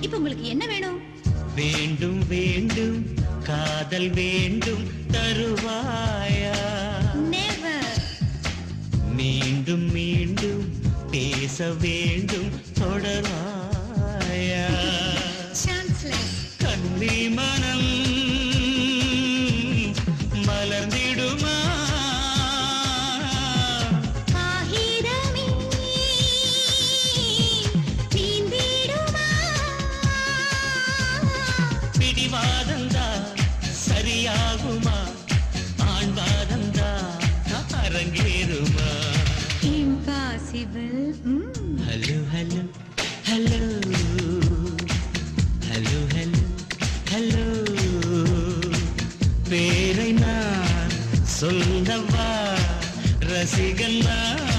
இப்ப உங்களுக்கு என்ன வேணும்? வேண்டும் வேண்டும் காதல் வேண்டும் தருவாயா? நெவர். மீண்டும் மீண்டும் பேச வேண்டும் தொடர்வாயா? சான்ஸ்லெஸ். கன்னி மனம் மலர்ந்திடுமா? காகிதமே தீந்திடுமா? பிடிவாதந்தா சரியாகுமா? ஆண்வாதந்தா அரங்கேறுமா? Impossible. Hello hello hello hello hello hello பேரை நான் சொல்லவா ரசிகன் நான்